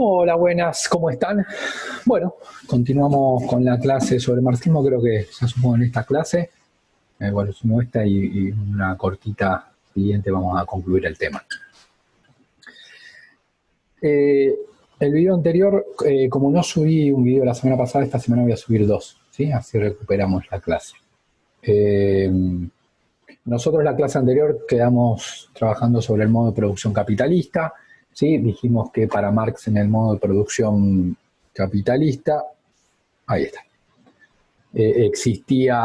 Hola, buenas, ¿cómo están? Bueno, continuamos con la clase sobre marxismo. Creo que ya supongo en esta clase, bueno, sumo esta y una cortita siguiente vamos a concluir el tema. El video anterior, como no subí un video la semana pasada, esta semana voy a subir dos, ¿sí? Así recuperamos la clase. Nosotros la clase anterior quedamos trabajando sobre el modo de producción capitalista, ¿sí? Dijimos que para Marx en el modo de producción capitalista, ahí está, existía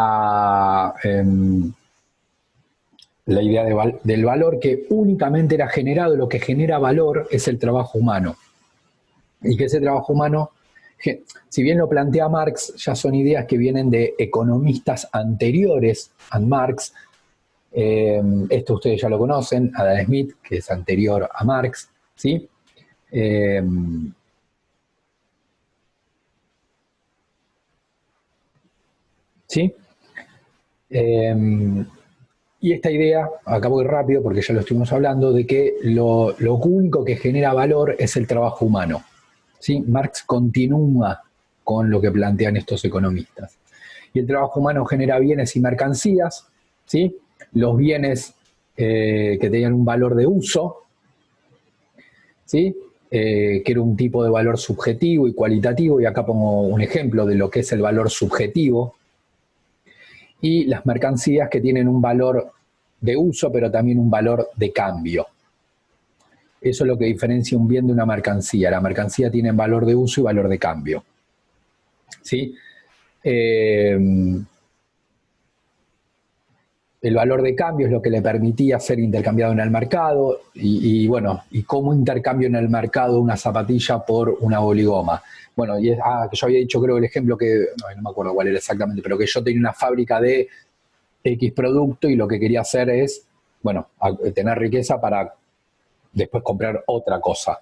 la idea del valor que únicamente era generado, lo que genera valor es el trabajo humano. Y que ese trabajo humano, si bien lo plantea Marx, ya son ideas que vienen de economistas anteriores a Marx. Esto ustedes ya lo conocen, Adam Smith, que es anterior a Marx, ¿sí? ¿Sí? Y esta idea, acá voy rápido porque ya lo estuvimos hablando, de que lo único que genera valor es el trabajo humano. ¿Sí? Marx continúa con lo que plantean estos economistas. Y el trabajo humano genera bienes y mercancías, ¿sí? Los bienes que tenían un valor de uso, ¿sí? Que era un tipo de valor subjetivo y cualitativo, y acá pongo un ejemplo de lo que es el valor subjetivo, y las mercancías que tienen un valor de uso, pero también un valor de cambio. Eso es lo que diferencia un bien de una mercancía. La mercancía tiene valor de uso y valor de cambio. ¿Sí? El valor de cambio es lo que le permitía ser intercambiado en el mercado y bueno, y cómo intercambio en el mercado una zapatilla por una boligoma. Bueno, y que yo había dicho, creo, el ejemplo que, no me acuerdo cuál era exactamente, pero que yo tenía una fábrica de X producto y lo que quería hacer es, bueno, tener riqueza para después comprar otra cosa.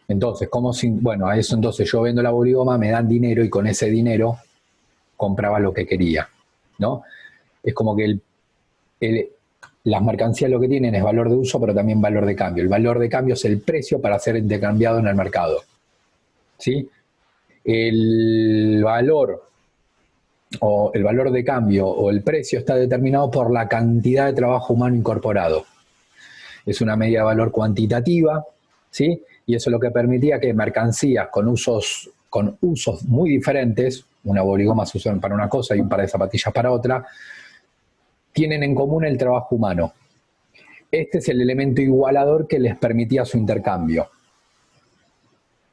Entonces, bueno, a eso entonces yo vendo la boligoma, me dan dinero y con ese dinero compraba lo que quería, ¿no? Es como que las mercancías lo que tienen es valor de uso, pero también valor de cambio. El valor de cambio es el precio para ser intercambiado en el mercado, ¿sí? El valor de cambio o el precio está determinado por la cantidad de trabajo humano incorporado. Es una medida de valor cuantitativa, ¿sí? Y eso es lo que permitía que mercancías con usos muy diferentes, una boligoma se usa para una cosa y un par de zapatillas para otra, tienen en común el trabajo humano. Este es el elemento igualador que les permitía su intercambio,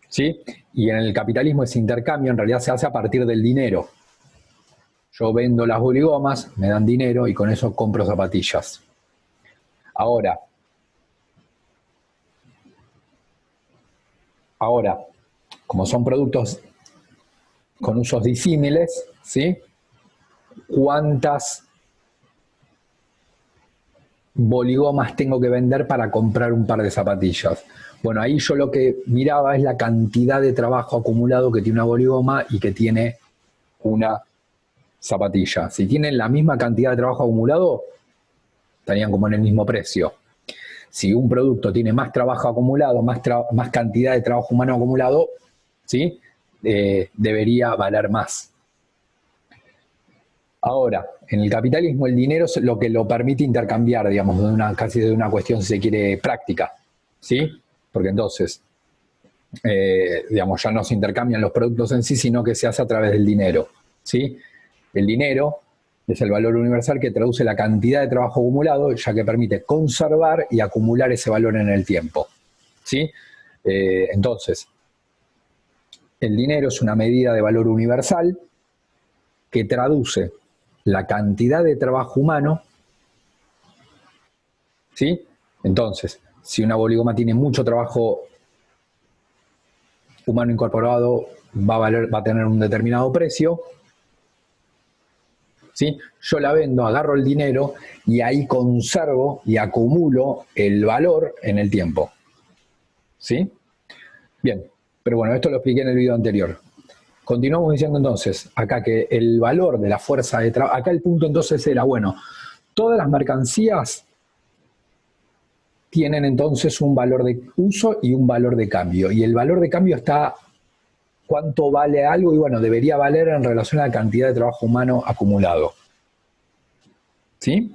¿sí? Y en el capitalismo ese intercambio en realidad se hace a partir del dinero. Yo vendo las boligomas, me dan dinero y con eso compro zapatillas. Ahora, como son productos con usos disímiles, ¿sí? ¿Cuántas boligomas tengo que vender para comprar un par de zapatillas? Bueno, ahí yo lo que miraba es la cantidad de trabajo acumulado que tiene una boligoma y que tiene una zapatilla. Si tienen la misma cantidad de trabajo acumulado, estarían como en el mismo precio. Si un producto tiene más trabajo acumulado, más cantidad de trabajo humano acumulado, ¿sí? Debería valer más. Ahora, en el capitalismo el dinero es lo que lo permite intercambiar, digamos, casi de una cuestión, si se quiere, práctica, ¿sí? Porque entonces, digamos, ya no se intercambian los productos en sí, sino que se hace a través del dinero, ¿sí? El dinero es el valor universal que traduce la cantidad de trabajo acumulado, ya que permite conservar y acumular ese valor en el tiempo, ¿sí? Entonces, el dinero es una medida de valor universal que traduce la cantidad de trabajo humano, ¿sí? Entonces, si una boligoma tiene mucho trabajo humano incorporado, va a tener un determinado precio, ¿sí? Yo la vendo, agarro el dinero y ahí conservo y acumulo el valor en el tiempo, ¿sí? Bien, pero bueno, esto lo expliqué en el video anterior. Continuamos diciendo entonces acá que el valor de la fuerza de trabajo, acá el punto entonces era, bueno, todas las mercancías tienen entonces un valor de uso y un valor de cambio. Y el valor de cambio está cuánto vale algo y bueno, debería valer en relación a la cantidad de trabajo humano acumulado. ¿Sí?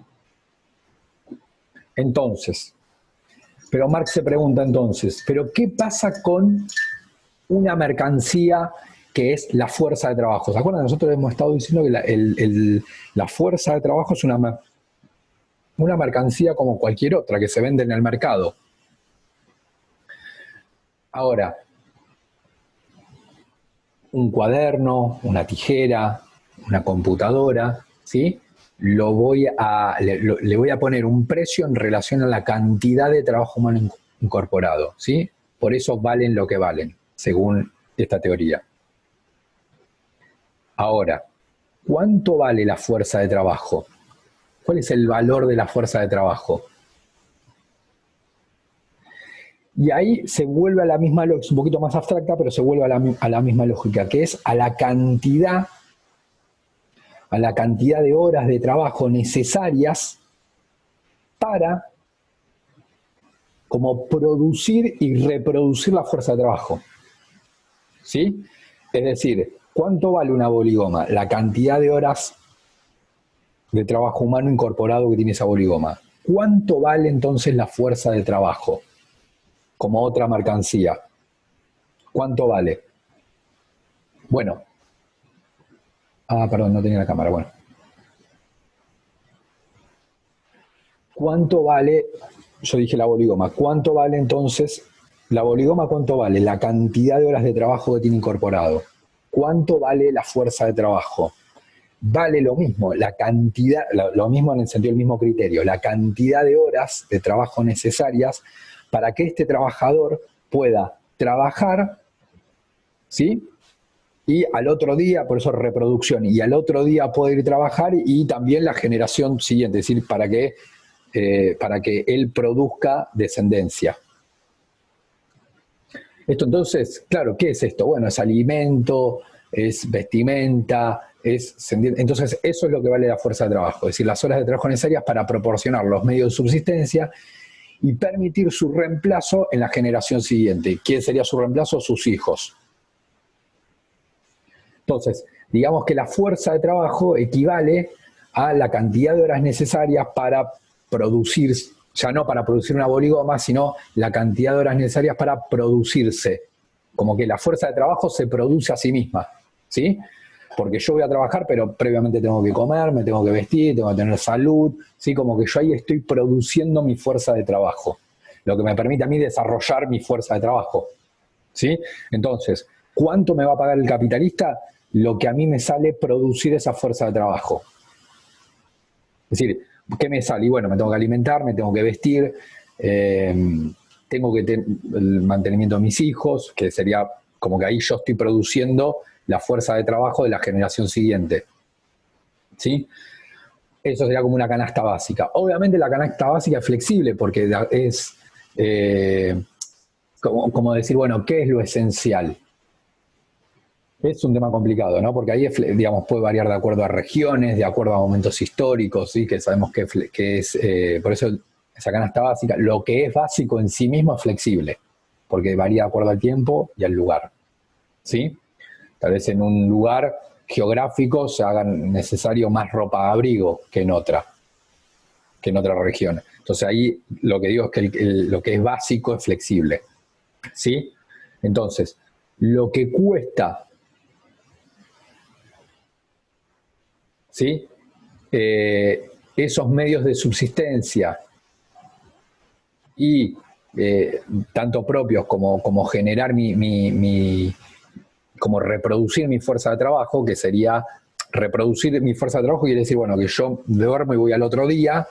Entonces, pero Marx se pregunta entonces, ¿pero qué pasa con una mercancía que es la fuerza de trabajo? ¿Se acuerdan? Nosotros hemos estado diciendo que la fuerza de trabajo es una mercancía como cualquier otra que se vende en el mercado. Ahora, un cuaderno, una tijera, una computadora, ¿sí? Le voy a poner un precio en relación a la cantidad de trabajo humano incorporado, ¿sí? Por eso valen lo que valen, según esta teoría. Ahora, ¿cuánto vale la fuerza de trabajo? ¿Cuál es el valor de la fuerza de trabajo? Y ahí se vuelve a la misma lógica, es un poquito más abstracta, pero se vuelve a la misma lógica, que es a la cantidad de horas de trabajo necesarias para como producir y reproducir la fuerza de trabajo. ¿Sí? Es decir, ¿cuánto vale una boligoma? La cantidad de horas de trabajo humano incorporado que tiene esa boligoma. ¿Cuánto vale entonces la fuerza de trabajo? Como otra mercancía. ¿Cuánto vale? Bueno. Perdón, no tenía la cámara. Bueno. ¿Cuánto vale? Yo dije la boligoma. ¿Cuánto vale entonces? La boligoma, ¿cuánto vale? La cantidad de horas de trabajo que tiene incorporado. ¿Cuánto vale la fuerza de trabajo? Vale lo mismo, la cantidad, lo mismo en el sentido del mismo criterio, la cantidad de horas de trabajo necesarias para que este trabajador pueda trabajar, ¿sí? Y al otro día, por eso reproducción, y al otro día poder ir a trabajar y también la generación siguiente, es decir, para que él produzca descendencia. Esto entonces, claro, ¿qué es esto? Bueno, es alimento, es vestimenta, entonces eso es lo que vale la fuerza de trabajo, es decir, las horas de trabajo necesarias para proporcionar los medios de subsistencia y permitir su reemplazo en la generación siguiente. ¿Quién sería su reemplazo? Sus hijos. Entonces, digamos que la fuerza de trabajo equivale a la cantidad de horas necesarias para producir, ya no para producir una boligoma, sino la cantidad de horas necesarias para producirse. Como que la fuerza de trabajo se produce a sí misma, ¿sí? Porque yo voy a trabajar, pero previamente tengo que comer, me tengo que vestir, tengo que tener salud, ¿sí? Como que yo ahí estoy produciendo mi fuerza de trabajo, lo que me permite a mí desarrollar mi fuerza de trabajo, ¿sí? Entonces, ¿cuánto me va a pagar el capitalista? Lo que a mí me sale producir esa fuerza de trabajo. Es decir, ¿qué me sale? Y bueno, me tengo que alimentar, me tengo que vestir, tengo que tener el mantenimiento de mis hijos, que sería como que ahí yo estoy produciendo la fuerza de trabajo de la generación siguiente. ¿Sí? Eso sería como una canasta básica. Obviamente la canasta básica es flexible porque es como decir, bueno, ¿qué es lo esencial? Es un tema complicado, ¿no? Porque ahí, digamos, puede variar de acuerdo a regiones, de acuerdo a momentos históricos, ¿sí? Que sabemos que es, por eso esa canasta básica, lo que es básico en sí mismo es flexible, porque varía de acuerdo al tiempo y al lugar, ¿sí? Tal vez en un lugar geográfico se haga necesario más ropa de abrigo que en otra región. Entonces ahí lo que digo es que lo que es básico es flexible, ¿sí? Entonces, lo que cuesta, ¿sí? Esos medios de subsistencia y tanto propios como generar como reproducir mi fuerza de trabajo, que sería reproducir mi fuerza de trabajo, quiere decir, bueno, que yo duermo y voy al otro día,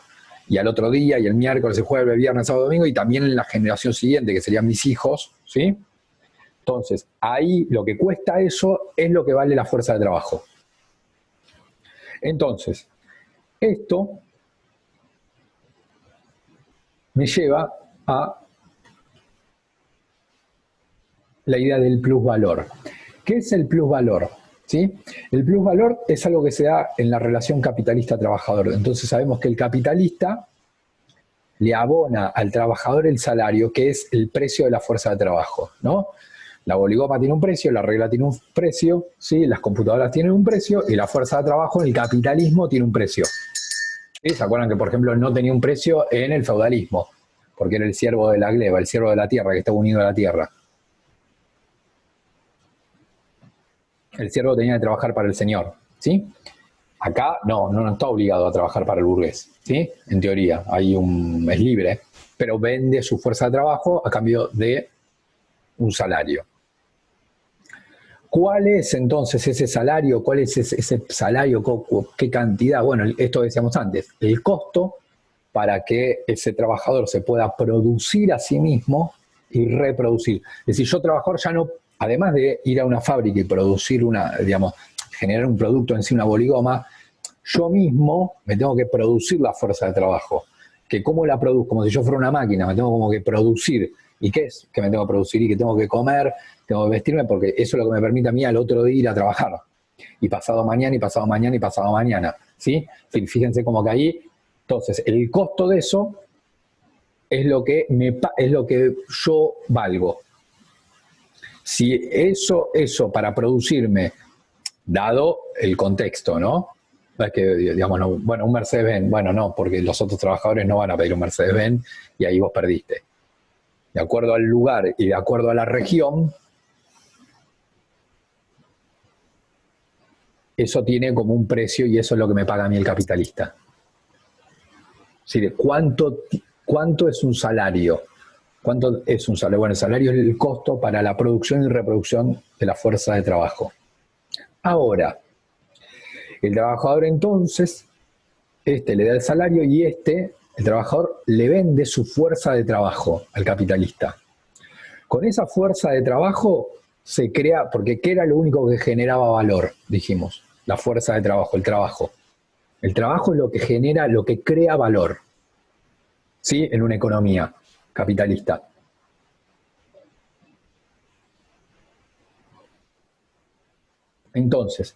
y al otro día, y el miércoles, el jueves, el viernes, sábado, domingo, y también en la generación siguiente, que serían mis hijos, ¿sí? Entonces, ahí lo que cuesta eso es lo que vale la fuerza de trabajo. Entonces, esto me lleva a la idea del plusvalor. ¿Qué es el plusvalor? ¿Sí? El plusvalor es algo que se da en la relación capitalista-trabajador. Entonces sabemos que el capitalista le abona al trabajador el salario, que es el precio de la fuerza de trabajo, ¿no? La boligoma tiene un precio, la regla tiene un precio, ¿sí? Las computadoras tienen un precio y la fuerza de trabajo, el capitalismo, tiene un precio. ¿Sí? ¿Se acuerdan que, por ejemplo, no tenía un precio en el feudalismo? Porque era el siervo de la gleba, el siervo de la tierra, que estaba unido a la tierra. El siervo tenía que trabajar para el señor, ¿sí? Acá no está obligado a trabajar para el burgués, ¿sí? En teoría, es libre, pero vende su fuerza de trabajo a cambio de un salario. ¿Cuál es entonces ese salario? ¿Cuál es ese salario? ¿Qué cantidad? Bueno, esto decíamos antes, el costo para que ese trabajador se pueda producir a sí mismo y reproducir. Es decir, yo trabajador ya no, además de ir a una fábrica y producir generar un producto en sí, una boligoma, yo mismo me tengo que producir la fuerza de trabajo. Que ¿cómo la produzco? Como si yo fuera una máquina, me tengo como que producir. ¿Y qué es que me tengo que producir y que tengo que comer? Tengo que vestirme porque eso es lo que me permite a mí al otro día ir a trabajar. Y pasado mañana, y pasado mañana, y pasado mañana. ¿Sí? Fíjense como que ahí, entonces, el costo de eso es lo que yo valgo. Si eso para producirme, dado el contexto, ¿no? Es que, digamos, no, bueno, un Mercedes-Benz, bueno, no, porque los otros trabajadores no van a pedir un Mercedes-Benz y ahí vos perdiste. De acuerdo al lugar y de acuerdo a la región, eso tiene como un precio y eso es lo que me paga a mí el capitalista. ¿Sí? ¿Cuánto es un salario? ¿Cuánto es un salario? Bueno, el salario es el costo para la producción y reproducción de la fuerza de trabajo. Ahora, el trabajador entonces, le da el salario y el trabajador, le vende su fuerza de trabajo al capitalista. Con esa fuerza de trabajo se crea, porque ¿qué era lo único que generaba valor? Dijimos, la fuerza de trabajo, el trabajo. El trabajo es lo que genera, lo que crea valor, ¿sí? En una economía capitalista. Entonces,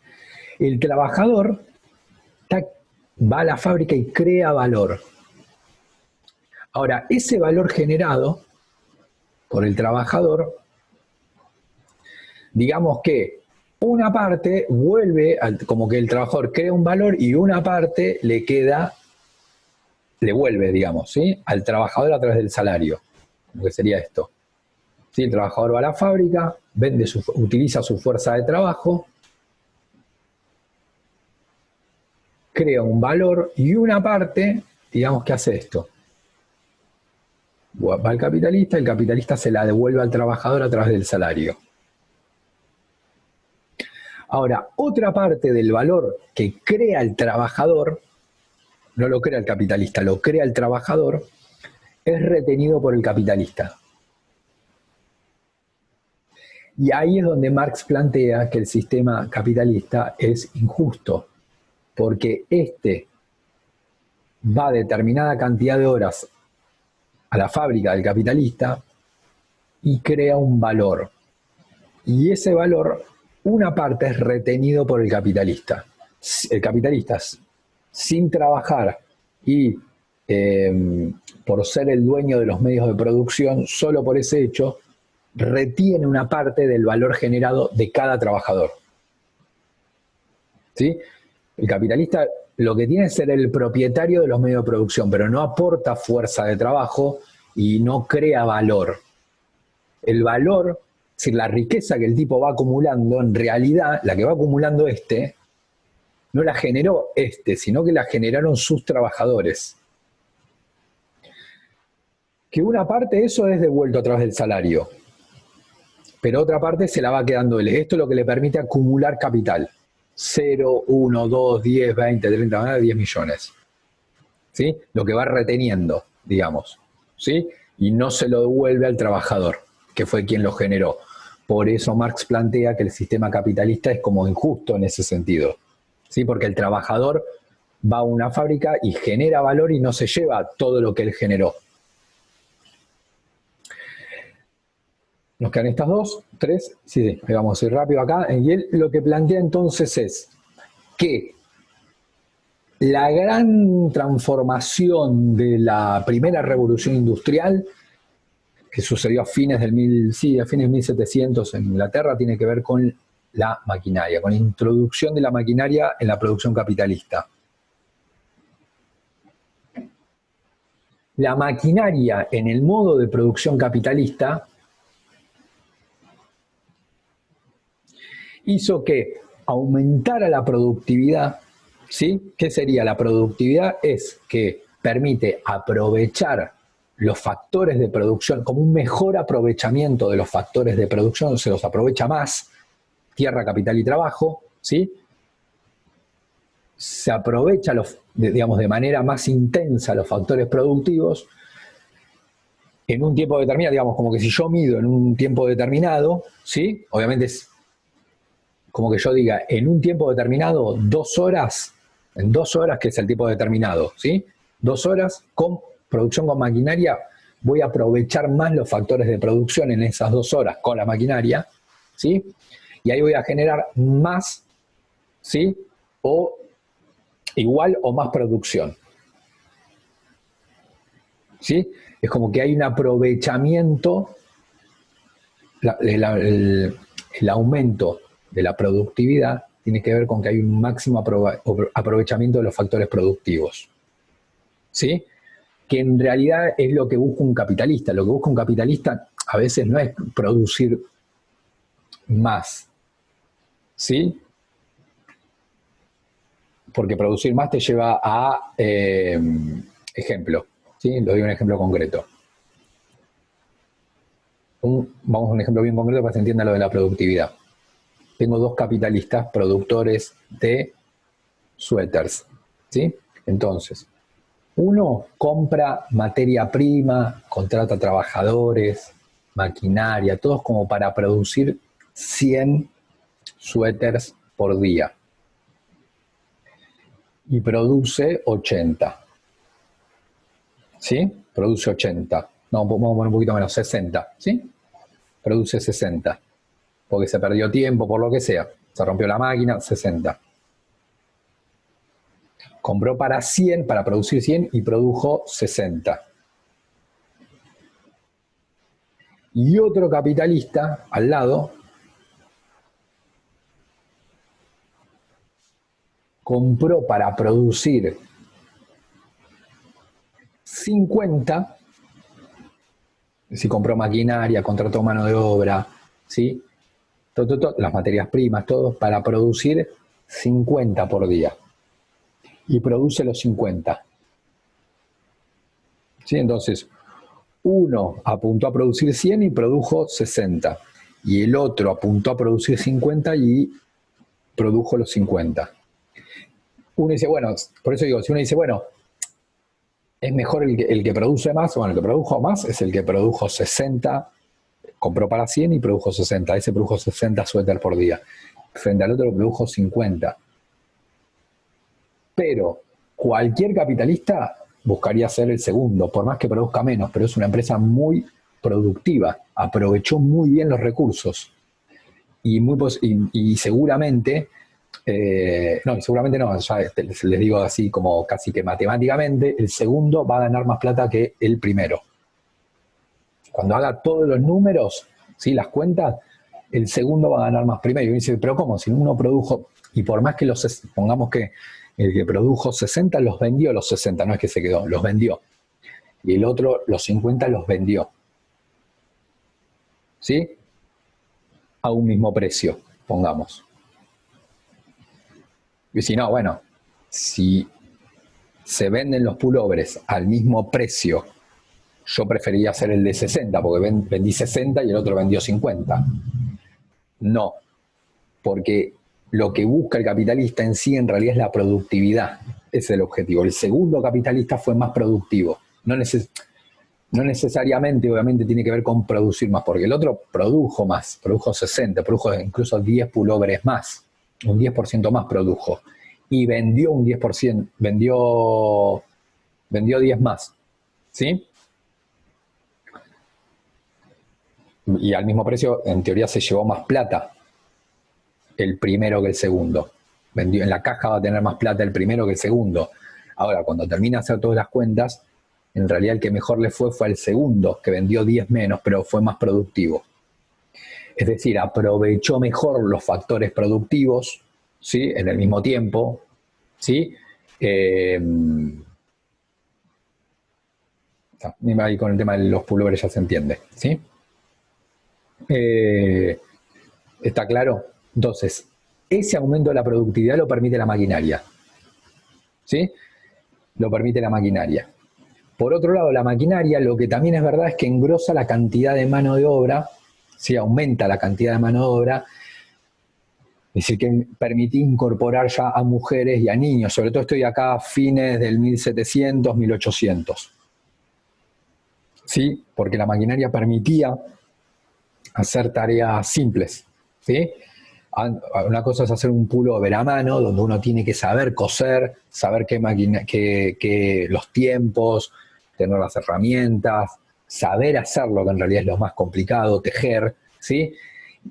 el trabajador va a la fábrica y crea valor. Ahora, ese valor generado por el trabajador, digamos que una parte vuelve, como que el trabajador crea un valor y una parte le vuelve, digamos, ¿sí? Al trabajador a través del salario, lo que sería esto. ¿Sí? El trabajador va a la fábrica, utiliza su fuerza de trabajo, crea un valor y una parte, digamos, que hace esto. Va al capitalista, el capitalista se la devuelve al trabajador a través del salario. Ahora, otra parte del valor que crea el trabajador, no lo crea el capitalista, lo crea el trabajador, es retenido por el capitalista. Y ahí es donde Marx plantea que el sistema capitalista es injusto, porque va determinada cantidad de horas a la fábrica del capitalista y crea un valor. Y ese valor, una parte es retenido por el capitalista. El capitalista, sin trabajar y por ser el dueño de los medios de producción, solo por ese hecho, retiene una parte del valor generado de cada trabajador. ¿Sí? El capitalista lo que tiene es ser el propietario de los medios de producción, pero no aporta fuerza de trabajo y no crea valor. El valor, es decir, la riqueza que el tipo va acumulando, en realidad, la que va acumulando no la generó sino que la generaron sus trabajadores. Que una parte de eso es devuelto a través del salario, pero otra parte se la va quedando él. Esto es lo que le permite acumular capital. 0, 1, 2, 10, 20, 30, 10 millones. ¿Sí? Lo que va reteniendo, digamos. ¿Sí? Y no se lo devuelve al trabajador, que fue quien lo generó. Por eso Marx plantea que el sistema capitalista es como injusto en ese sentido. ¿Sí? Porque el trabajador va a una fábrica y genera valor y no se lleva todo lo que él generó. Nos quedan estas dos, tres, sí, vamos a ir rápido acá. Y él lo que plantea entonces es que La gran transformación de la primera revolución industrial, que sucedió a fines a fines de 1700 en Inglaterra, tiene que ver con la maquinaria, con la introducción de la maquinaria en la producción capitalista. La maquinaria en el modo de producción capitalista hizo que aumentara la productividad. ¿Sí? ¿Qué sería la productividad? Es que permite aprovechar los factores de producción, como un mejor aprovechamiento de los factores de producción, se los aprovecha más, tierra, capital y trabajo, ¿sí? Se aprovecha digamos, de manera más intensa los factores productivos en un tiempo determinado, digamos, como que si yo mido en un tiempo determinado, ¿sí? Obviamente es como que yo diga, en un tiempo determinado, 2 horas, en 2 horas, que es el tiempo determinado, ¿sí? 2 horas con producción con maquinaria, voy a aprovechar más los factores de producción en esas 2 horas con la maquinaria, ¿sí? Y ahí voy a generar más, ¿sí? O igual o más producción, ¿sí? Es como que hay un aprovechamiento, el aumento de la productividad tiene que ver con que hay un máximo aprovechamiento de los factores productivos, ¿sí? Que en realidad es lo que busca un capitalista. Lo que busca un capitalista a veces no es producir más, ¿sí? Porque producir más te lleva a, ejemplo, ¿sí? Lo digo un ejemplo concreto. Vamos a un ejemplo bien concreto para que se entienda lo de la productividad. Tengo 2 capitalistas productores de suéteres, ¿sí? Entonces, uno compra materia prima, contrata trabajadores, maquinaria, todos como para producir 100 suéteres por día. Y produce 80. ¿Sí? Produce 80. No, vamos a poner un poquito menos, 60. ¿Sí? Produce 60. Porque se perdió tiempo, por lo que sea. Se rompió la máquina, 60. Compró para 100, para producir 100 y produjo 60. Y otro capitalista al lado compró para producir 50, si compró maquinaria, contrató mano de obra, ¿sí? Las materias primas, todo, para producir 50 por día. Y produce los 50. ¿Sí? Entonces, uno apuntó a producir 100 y produjo 60. Y el otro apuntó a producir 50 y produjo los 50. Uno dice, bueno, por eso digo, si uno dice, bueno, es mejor el que produce más, bueno, el que produjo más es el que produjo 60, compró para 100 y produjo 60. Ese produjo 60 suéter por día. Frente al otro produjo 50. Pero cualquier capitalista buscaría ser el segundo, por más que produzca menos, pero es una empresa muy productiva, aprovechó muy bien los recursos y seguramente, seguramente no, ya les digo así como casi que matemáticamente, el segundo va a ganar más plata que el primero. Cuando haga todos los números, ¿sí? Las cuentas, el segundo va a ganar más primero. Y dice, pero ¿cómo? Si uno produjo, y por más que pongamos que el que produjo 60 los vendió los 60, no es que se quedó, los vendió. Y el otro los 50 los vendió. ¿Sí? A un mismo precio, pongamos. Y si no, bueno, si se venden los pullovers al mismo precio, yo preferiría hacer el de 60, porque vendí 60 y el otro vendió 50. No, porque lo que busca el capitalista en sí en realidad es la productividad. Ese es el objetivo. El segundo capitalista fue más productivo. No necesariamente, obviamente, tiene que ver con producir más, porque el otro produjo más, produjo 60, produjo incluso 10 pullovers más, un 10% más produjo. Y vendió un 10%, vendió 10 más. ¿Sí? Y al mismo precio, en teoría, se llevó más plata el primero que el segundo. vendió, en la caja va a tener más plata el primero que el segundo. Ahora, cuando termina de hacer todas las cuentas, en realidad el que mejor le fue el segundo, que vendió 10 menos, pero fue más productivo. Es decir, aprovechó mejor los factores productivos, ¿sí? En el mismo tiempo, ¿sí? Ahí con el tema de los pullovers ya se entiende, ¿sí? ¿Está claro? Entonces, ese aumento de la productividad lo permite la maquinaria, ¿sí? Lo permite la maquinaria. Por otro lado, la maquinaria, lo que también es verdad es que engrosa la cantidad de mano de obra, ¿sí? Aumenta la cantidad de mano de obra, es decir, que permití incorporar ya a mujeres y a niños, sobre todo estoy acá a fines del 1700, 1800. ¿Sí? Porque la maquinaria permitía hacer tareas simples, ¿sí? Una cosa es hacer un pullover a mano, donde uno tiene que saber coser, saber los tiempos, tener las herramientas, saber hacerlo, que en realidad es lo más complicado, tejer, ¿sí?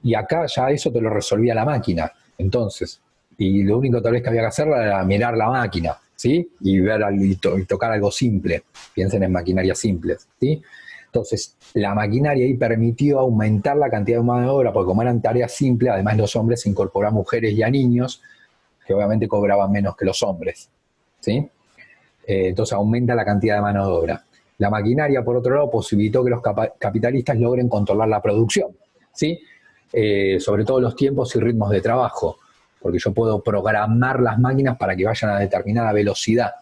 Y acá ya eso te lo resolvía la máquina. Entonces, y lo único tal vez que había que hacer era mirar la máquina, ¿sí? Y ver y tocar algo simple. Piensen en maquinarias simples, ¿sí? Entonces, la maquinaria ahí permitió aumentar la cantidad de mano de obra, porque como eran tareas simples, además los hombres se incorporaban a mujeres y a niños, que obviamente cobraban menos que los hombres, ¿sí? Entonces aumenta la cantidad de mano de obra. La maquinaria, por otro lado, posibilitó que los capitalistas logren controlar la producción, ¿sí? Sobre todo los tiempos y ritmos de trabajo, porque yo puedo programar las máquinas para que vayan a determinada velocidad,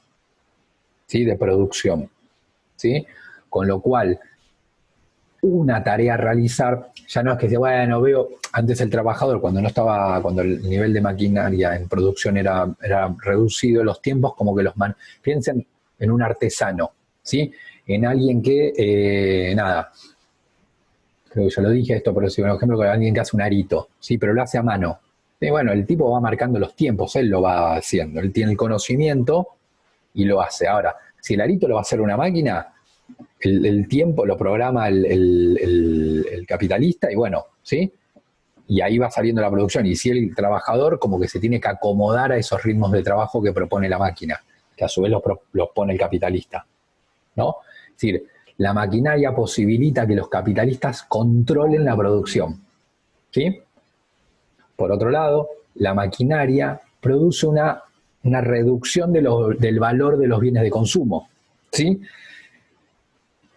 ¿sí? De producción, ¿sí? Con lo cual, una tarea a realizar, ya no es que sea, bueno, veo, antes el trabajador, cuando el nivel de maquinaria en producción era reducido, los tiempos como que piensen en un artesano, ¿sí? En alguien que, creo que yo lo dije esto, pero si un ejemplo con alguien que hace un arito, ¿sí? Pero lo hace a mano. Y bueno, el tipo va marcando los tiempos, él lo va haciendo, él tiene el conocimiento y lo hace. Ahora, si el arito lo va a hacer una máquina, el tiempo lo programa el capitalista y bueno, ¿sí? Y ahí va saliendo la producción. Y si el trabajador como que se tiene que acomodar a esos ritmos de trabajo que propone la máquina, que a su vez los pone el capitalista, ¿no? Es decir, la maquinaria posibilita que los capitalistas controlen la producción, ¿sí? Por otro lado, la maquinaria produce una reducción del valor de los bienes de consumo, ¿sí?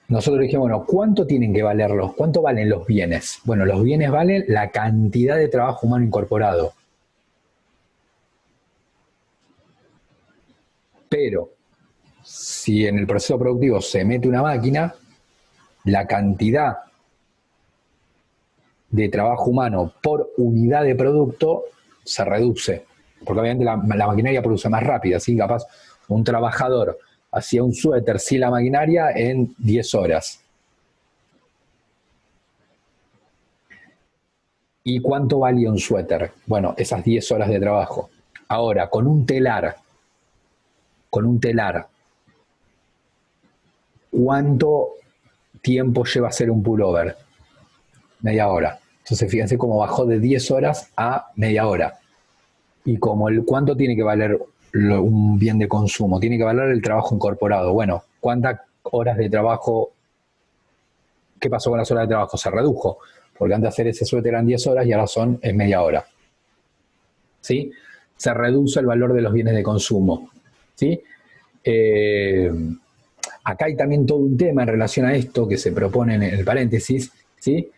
Nosotros dijimos, bueno, ¿cuánto tienen que valerlos? ¿Cuánto valen los bienes? Bueno, los bienes valen la cantidad de trabajo humano incorporado. Pero si en el proceso productivo se mete una máquina, la cantidad de trabajo humano por unidad de producto se reduce. Porque obviamente la maquinaria produce más rápido, así capaz un trabajador hacía un suéter sin la maquinaria en 10 horas. ¿Y cuánto valía un suéter? Bueno, esas 10 horas de trabajo. Ahora, con un telar, ¿cuánto tiempo lleva hacer un pullover? Media hora. Entonces, fíjense cómo bajó de 10 horas a media hora. Y como ¿cuánto tiene que valer un bien de consumo? Tiene que valer el trabajo incorporado. Bueno, ¿cuántas horas de trabajo? ¿Qué pasó con las horas de trabajo? Se redujo. Porque antes de hacer ese suéter eran 10 horas y ahora es media hora. ¿Sí? Se reduce el valor de los bienes de consumo. ¿Sí? Acá hay también todo un tema en relación a esto que se propone en el paréntesis, ¿sí?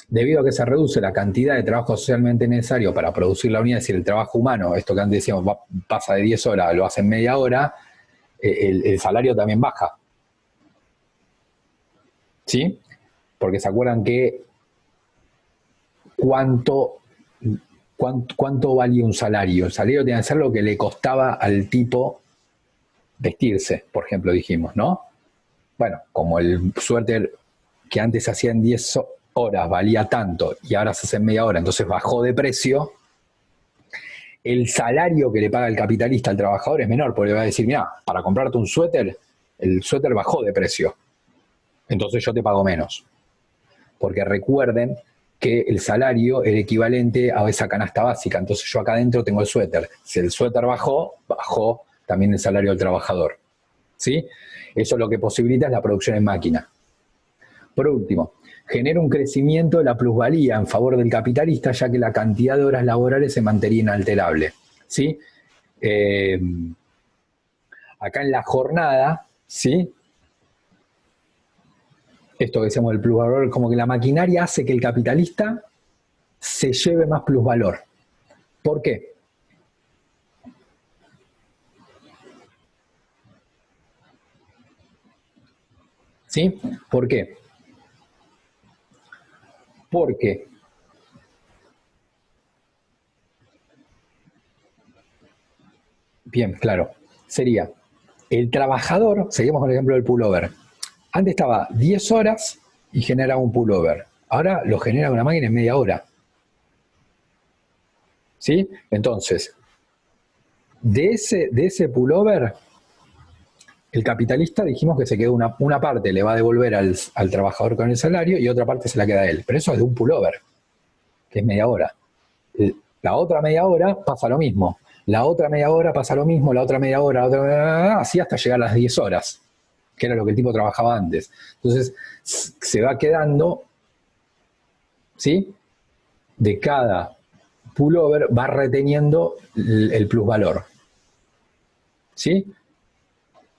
Debido a que se reduce la cantidad de trabajo socialmente necesario para producir la unidad, es decir, el trabajo humano, esto que antes decíamos, pasa de 10 horas, lo hace en media hora, el salario también baja. ¿Sí? Porque se acuerdan que cuánto valía un salario. El salario tiene que ser lo que le costaba al tipo vestirse, por ejemplo, dijimos, ¿no? Bueno, como el suéter que antes se hacía en 10 horas valía tanto y ahora se hace en media hora, entonces bajó de precio, el salario que le paga el capitalista al trabajador es menor, porque le va a decir, mira, para comprarte un suéter, el suéter bajó de precio, entonces yo te pago menos. Porque recuerden que el salario era equivalente a esa canasta básica. Entonces yo acá adentro tengo el suéter. Si el suéter bajó, bajó también el salario del trabajador. ¿Sí? Eso lo que posibilita es la producción en máquina. Por último, genera un crecimiento de la plusvalía en favor del capitalista, ya que la cantidad de horas laborales se mantenía inalterable. ¿Sí? Acá en la jornada, ¿sí? Esto que decíamos del plusvalor, como que la maquinaria hace que el capitalista se lleve más plusvalor. ¿Por qué? ¿Sí? ¿Por qué? Porque, bien, claro, sería el trabajador, seguimos con el ejemplo del pullover. Antes estaba 10 horas y generaba un pullover. Ahora lo genera una máquina en media hora. ¿Sí? Entonces, de ese pullover, el capitalista dijimos que se quedó una parte, le va a devolver al trabajador con el salario y otra parte se la queda a él. Pero eso es de un pullover, que es media hora. La otra media hora pasa lo mismo. La otra media hora pasa lo mismo, la otra media hora, la otra media hora, así hasta llegar a las 10 horas, que era lo que el tipo trabajaba antes. Entonces, se va quedando, ¿sí? De cada pullover va reteniendo el plusvalor. ¿Sí?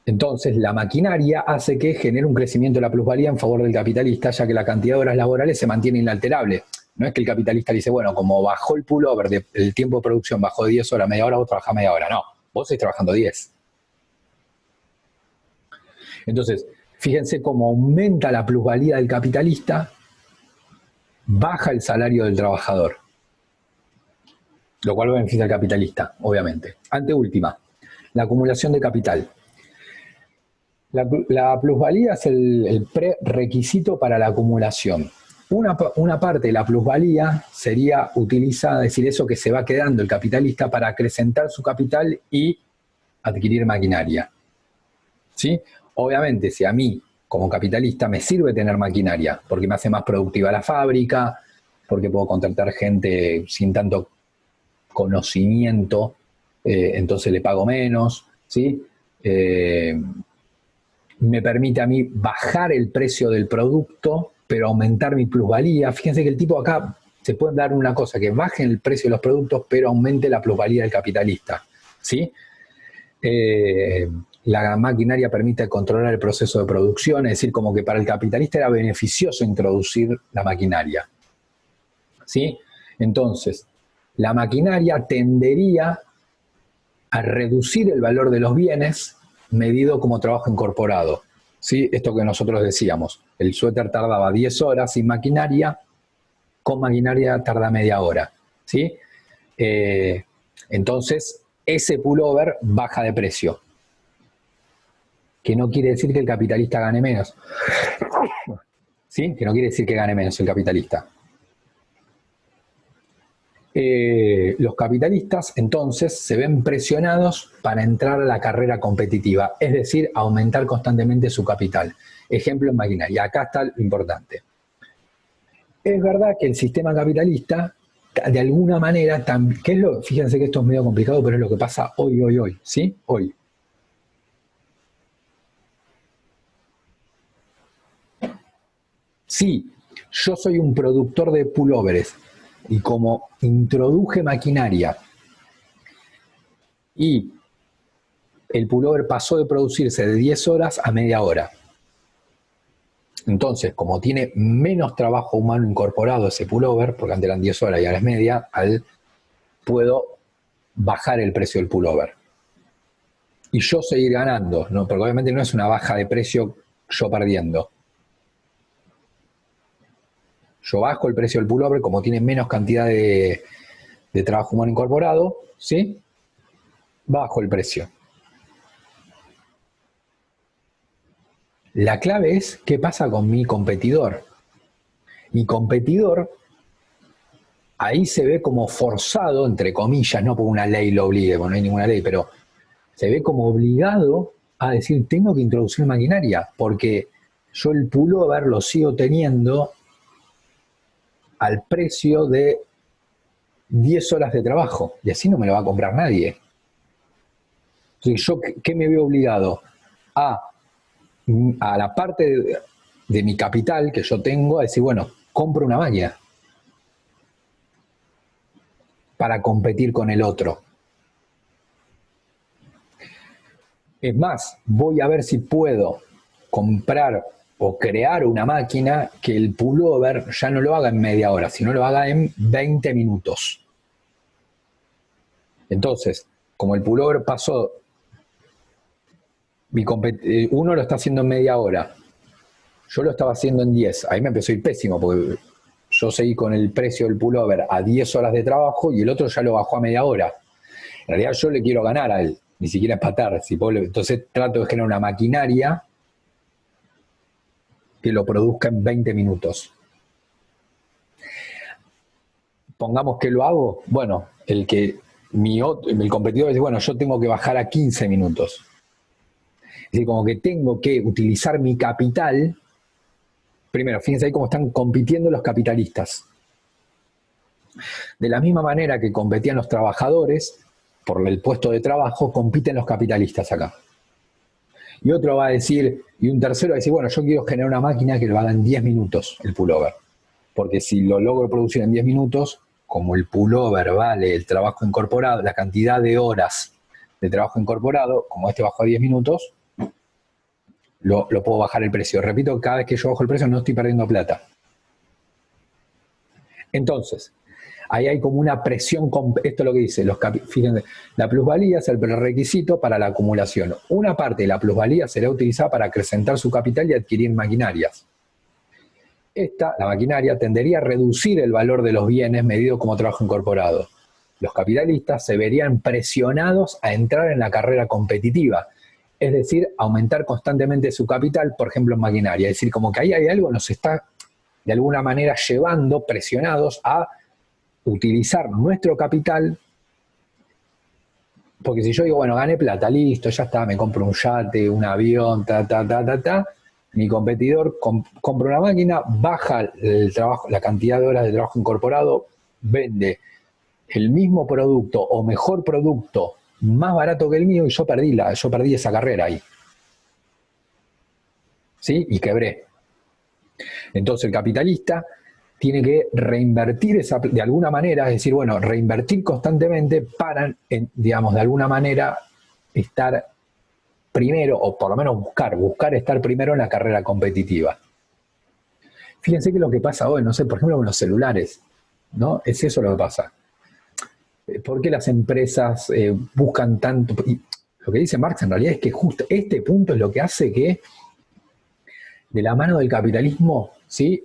Entonces, la maquinaria hace que genere un crecimiento de la plusvalía en favor del capitalista, ya que la cantidad de horas laborales se mantiene inalterable. No es que el capitalista le dice, bueno, como bajó el pullover, el tiempo de producción bajó de 10 horas, media hora, vos trabajás media hora. No, vos seguís trabajando 10. Entonces, fíjense cómo aumenta la plusvalía del capitalista, baja el salario del trabajador, lo cual beneficia al capitalista, obviamente. Anteúltima, la acumulación de capital. La plusvalía es el prerequisito para la acumulación. Una parte de la plusvalía sería utilizada, es decir, eso que se va quedando el capitalista para acrecentar su capital y adquirir maquinaria. ¿Sí? Obviamente, si a mí, como capitalista, me sirve tener maquinaria, porque me hace más productiva la fábrica, porque puedo contratar gente sin tanto conocimiento, entonces le pago menos, ¿sí? Me permite a mí bajar el precio del producto, pero aumentar mi plusvalía. Fíjense que el tipo acá se puede dar una cosa, que baje el precio de los productos, pero aumente la plusvalía del capitalista. ¿Sí? La maquinaria permite controlar el proceso de producción, es decir, como que para el capitalista era beneficioso introducir la maquinaria. ¿Sí? Entonces, la maquinaria tendería a reducir el valor de los bienes medido como trabajo incorporado. ¿Sí? Esto que nosotros decíamos, el suéter tardaba 10 horas sin maquinaria, con maquinaria tarda media hora. ¿Sí? Entonces, ese pullover baja de precio, que no quiere decir que el capitalista gane menos. ¿Sí? Que no quiere decir que gane menos el capitalista. Los capitalistas entonces se ven presionados para entrar a la carrera competitiva, es decir, aumentar constantemente su capital. Ejemplo en maquinaria. Acá está lo importante. Es verdad que el sistema capitalista, de alguna manera, fíjense que esto es medio complicado, pero es lo que pasa hoy, ¿sí? Hoy. Sí, yo soy un productor de pullovers y como introduje maquinaria y el pullover pasó de producirse de 10 horas a media hora. Entonces, como tiene menos trabajo humano incorporado ese pullover, porque antes eran 10 horas y ahora es media, puedo bajar el precio del pullover. Y yo seguir ganando, ¿no? Porque obviamente no es una baja de precio yo perdiendo. Yo bajo el precio del pullover, como tiene menos cantidad de trabajo humano incorporado, ¿sí? Bajo el precio. La clave es qué pasa con mi competidor. Mi competidor ahí se ve como forzado, entre comillas, no porque una ley lo obligue, porque no hay ninguna ley, pero se ve como obligado a decir, tengo que introducir maquinaria, porque yo el pullover lo sigo teniendo al precio de 10 horas de trabajo, y así no me lo va a comprar nadie. Entonces, ¿yo qué me veo obligado? A la parte de mi capital que yo tengo, a decir, bueno, compro una máquina para competir con el otro. Es más, voy a ver si puedo comprar o crear una máquina que el pullover ya no lo haga en media hora, sino lo haga en 20 minutos. Entonces, como el pullover pasó, uno lo está haciendo en media hora, yo lo estaba haciendo en 10, ahí me empezó a ir pésimo, porque yo seguí con el precio del pullover a 10 horas de trabajo y el otro ya lo bajó a media hora. En realidad yo le quiero ganar a él, ni siquiera empatar. Entonces trato de generar una maquinaria que lo produzca en 20 minutos. Pongamos que lo hago, bueno, el competidor dice, bueno, yo tengo que bajar a 15 minutos. Es decir, como que tengo que utilizar mi capital. Primero, fíjense ahí cómo están compitiendo los capitalistas. De la misma manera que competían los trabajadores por el puesto de trabajo, compiten los capitalistas acá. Y otro va a decir, y un tercero va a decir, bueno, yo quiero generar una máquina que lo haga en 10 minutos el pullover. Porque si lo logro producir en 10 minutos, como el pullover vale el trabajo incorporado, la cantidad de horas de trabajo incorporado, como este bajó a 10 minutos, lo puedo bajar el precio. Repito, cada vez que yo bajo el precio no estoy perdiendo plata. Entonces, ahí hay como una presión, esto es lo que dice, fíjense, la plusvalía es el prerequisito para la acumulación. Una parte de la plusvalía será utilizada para acrecentar su capital y adquirir maquinarias. La maquinaria, tendería a reducir el valor de los bienes medido como trabajo incorporado. Los capitalistas se verían presionados a entrar en la carrera competitiva, es decir, aumentar constantemente su capital, por ejemplo, en maquinaria. Es decir, como que ahí hay algo, nos está de alguna manera llevando, presionados a utilizar nuestro capital, porque si yo digo, bueno, gané plata, listo, ya está, me compro un yate, un avión, mi competidor compra una máquina, baja el trabajo, la cantidad de horas de trabajo incorporado, vende el mismo producto o mejor producto más barato que el mío y yo perdí esa carrera ahí. ¿Sí? Y quebré. Entonces el capitalista tiene que reinvertir de alguna manera, es decir, bueno, reinvertir constantemente para, digamos, de alguna manera estar primero, o por lo menos buscar estar primero en la carrera competitiva. Fíjense que lo que pasa hoy, no sé, por ejemplo, con los celulares, ¿no? Es eso lo que pasa. ¿Por qué las empresas buscan tanto? Y lo que dice Marx en realidad es que justo este punto es lo que hace que de la mano del capitalismo, ¿sí?,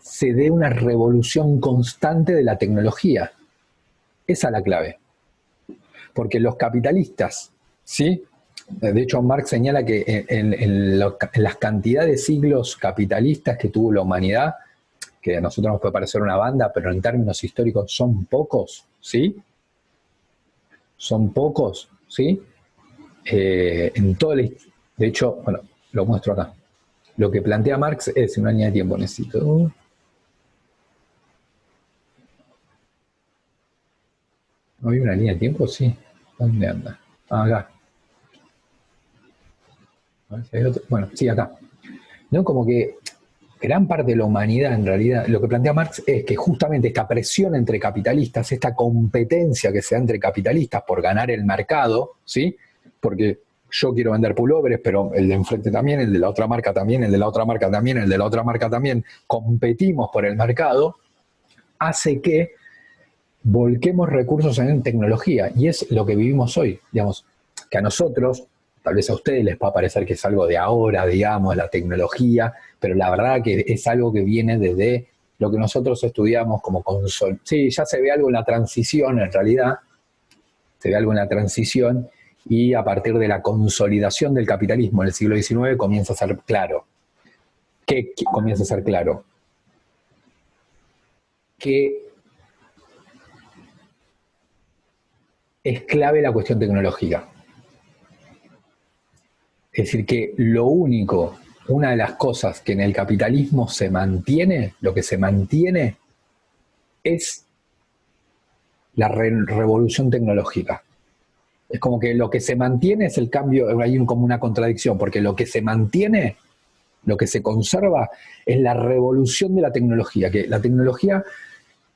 se dé una revolución constante de la tecnología. Esa es la clave. Porque los capitalistas, ¿sí? De hecho, Marx señala que en las cantidades de siglos capitalistas que tuvo la humanidad, que a nosotros nos puede parecer una banda, pero en términos históricos son pocos, ¿sí? Son pocos, ¿sí? En todo de hecho, bueno, lo muestro acá. Lo que plantea Marx es, en una línea de tiempo, necesito... ¿No hay una línea de tiempo? Sí. ¿Dónde anda? Acá. A ver si hay otro. Bueno, sí, acá. ¿No? Como que gran parte de la humanidad, en realidad, lo que plantea Marx es que justamente esta presión entre capitalistas, esta competencia que se da entre capitalistas por ganar el mercado, ¿sí? Porque yo quiero vender pullovers, pero el de enfrente también, el de la otra marca también, el de la otra marca también, el de la otra marca también, competimos por el mercado, hace que volquemos recursos en tecnología, y es lo que vivimos hoy, digamos, que a nosotros, tal vez a ustedes les va a parecer que es algo de ahora, digamos, la tecnología, pero la verdad que es algo que viene desde lo que nosotros estudiamos como consol. Sí, ya se ve algo en la transición, en realidad, se ve algo en la transición, y a partir de la consolidación del capitalismo en el siglo XIX comienza a ser claro. ¿Qué comienza a ser claro? Que es clave la cuestión tecnológica. Es decir, que una de las cosas que en el capitalismo se mantiene, lo que se mantiene es la revolución tecnológica. Es como que lo que se mantiene es el cambio, hay como una contradicción, porque lo que se mantiene, lo que se conserva, es la revolución de la tecnología, que la tecnología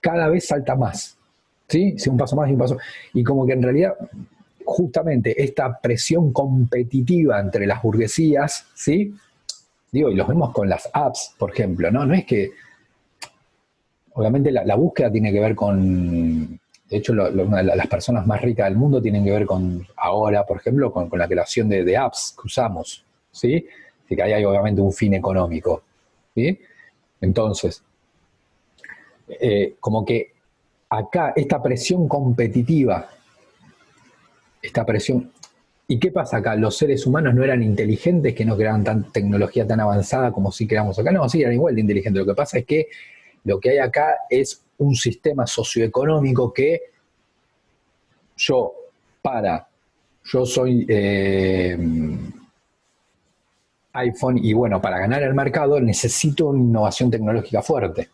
cada vez salta más, ¿sí? Un paso más y un paso. Y como que en realidad, justamente esta presión competitiva entre las burguesías, ¿sí? Digo, y los vemos con las apps, por ejemplo, ¿no? No es que, obviamente la búsqueda tiene que ver con, de hecho, una de las personas más ricas del mundo tienen que ver con, ahora, por ejemplo, con la creación de apps que usamos, ¿sí? Así que ahí hay obviamente un fin económico, ¿sí? Entonces, como que acá esta presión competitiva, esta presión... ¿Y qué pasa acá? ¿Los seres humanos no eran inteligentes, que no creaban tecnología tan avanzada como sí creamos acá? No, sí, eran igual de inteligentes. Lo que pasa es que lo que hay acá es un sistema socioeconómico que yo, yo soy iPhone y bueno, para ganar el mercado necesito una innovación tecnológica fuerte.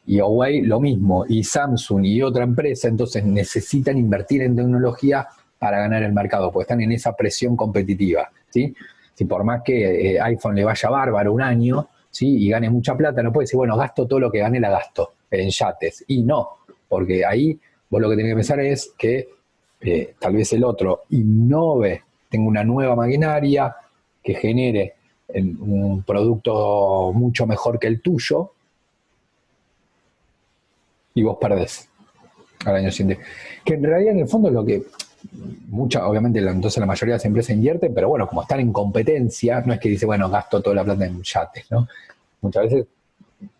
Y Huawei lo mismo, y Samsung y otra empresa, entonces necesitan invertir en tecnología para ganar el mercado, porque están en esa presión competitiva, ¿sí? Si por más que iPhone le vaya bárbaro un año, ¿sí? Y gane mucha plata, no puede decir, bueno, gasto todo lo que gane, la gasto en yates. Y no, porque ahí vos lo que tenés que pensar es que tal vez el otro innove, tenga una nueva maquinaria que genere un producto mucho mejor que el tuyo, y vos perdés al año siguiente. Que en realidad en el fondo es lo que obviamente entonces la mayoría de las empresas invierten, pero bueno, como están en competencia, no es que dice, bueno, gasto toda la plata en yates, ¿no? Muchas veces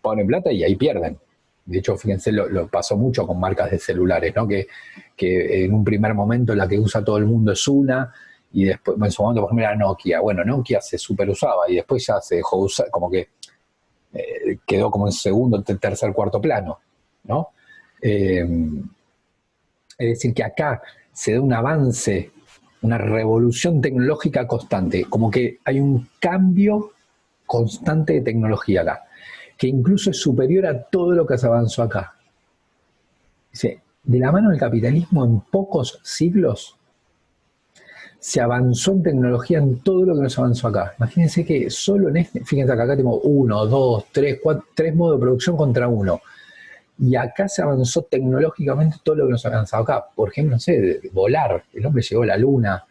ponen plata y ahí pierden. De hecho, fíjense, lo pasó mucho con marcas de celulares, ¿no? Que en un primer momento la que usa todo el mundo es una, y después, en su momento, por ejemplo, era Nokia. Bueno, Nokia se super usaba y después ya se dejó usar, como que quedó como en segundo, tercer, cuarto plano, ¿no? Es decir, que acá se da un avance, una revolución tecnológica constante, como que hay un cambio constante de tecnología acá, que incluso es superior a todo lo que se avanzó acá. Dice, de la mano del capitalismo en pocos siglos se avanzó en tecnología en todo lo que nos avanzó acá. Imagínense que solo en este, fíjense acá tengo 1, 2, 3, 4, 3 modos de producción contra uno. Y acá se avanzó tecnológicamente todo lo que nos ha avanzado acá. Por ejemplo, no sé, volar. El hombre llegó a la luna,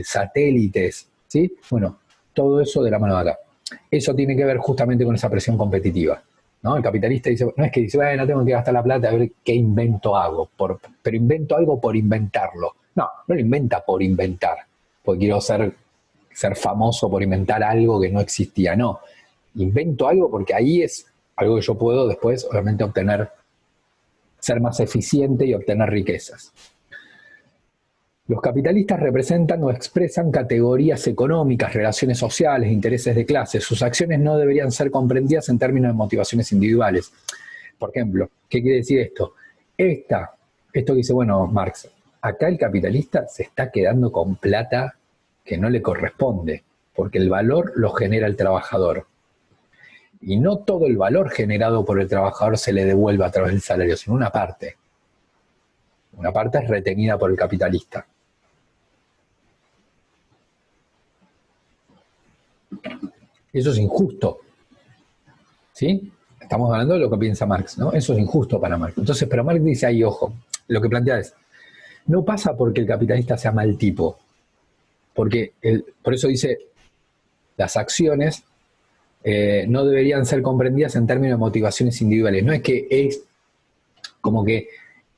satélites, ¿sí? Bueno, todo eso de la mano de acá. Eso tiene que ver justamente con esa presión competitiva, ¿no? El capitalista dice, no es que dice, bueno, tengo que gastar la plata a ver qué invento hago, pero invento algo por inventarlo. No, no lo inventa por inventar, porque quiero ser famoso por inventar algo que no existía, no. Invento algo porque ahí es algo que yo puedo después, obviamente, obtener, ser más eficiente y obtener riquezas. Los capitalistas representan o expresan categorías económicas, relaciones sociales, intereses de clase. Sus acciones no deberían ser comprendidas en términos de motivaciones individuales. Por ejemplo, ¿qué quiere decir esto? Esto que dice, bueno, Marx, acá el capitalista se está quedando con plata que no le corresponde, porque el valor lo genera el trabajador. Y no todo el valor generado por el trabajador se le devuelve a través del salario, sino una parte. Una parte es retenida por el capitalista. Eso es injusto. ¿Sí? Estamos hablando de lo que piensa Marx, ¿no? Eso es injusto para Marx. Entonces, pero Marx dice ahí, ojo, lo que plantea es, no pasa porque el capitalista sea mal tipo, porque por eso dice, las acciones no deberían ser comprendidas en términos de motivaciones individuales. No es que es como que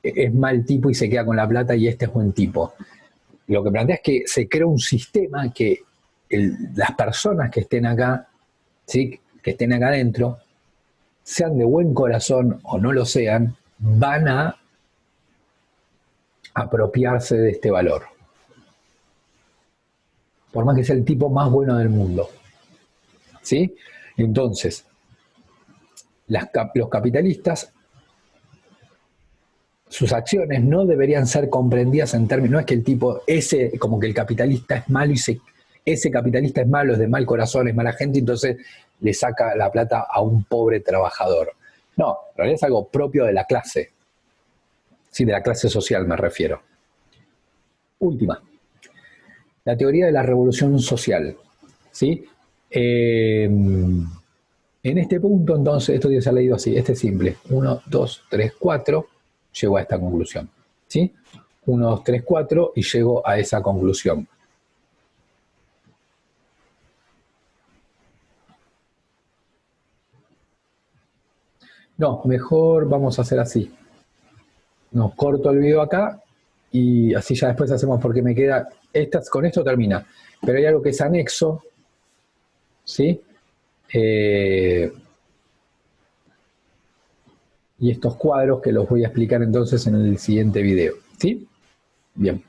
es mal tipo y se queda con la plata y este es buen tipo. Lo que plantea es que se crea un sistema que las personas que estén acá, ¿sí? Que estén acá adentro, sean de buen corazón o no lo sean, van a apropiarse de este valor. Por más que sea el tipo más bueno del mundo. ¿Sí? Entonces, los capitalistas, sus acciones no deberían ser comprendidas en términos, no es que el tipo, como que el capitalista es malo y ese capitalista es de mal corazón, es mala gente, entonces le saca la plata a un pobre trabajador. No, en realidad es algo propio de la clase. Sí, de la clase social me refiero. Última. La teoría de la revolución social. ¿Sí? En este punto, entonces, esto tiene que ser leído así. Este es simple. 1, 2, 3, 4. Llego a esta conclusión. ¿Sí? 1, 2, 3, 4 y llego a esa conclusión. No, mejor vamos a hacer así. Nos corto el video acá y así ya después hacemos porque me queda... con esto termina. Pero hay algo que es anexo, ¿sí? Y estos cuadros que los voy a explicar entonces en el siguiente video, ¿sí? Bien.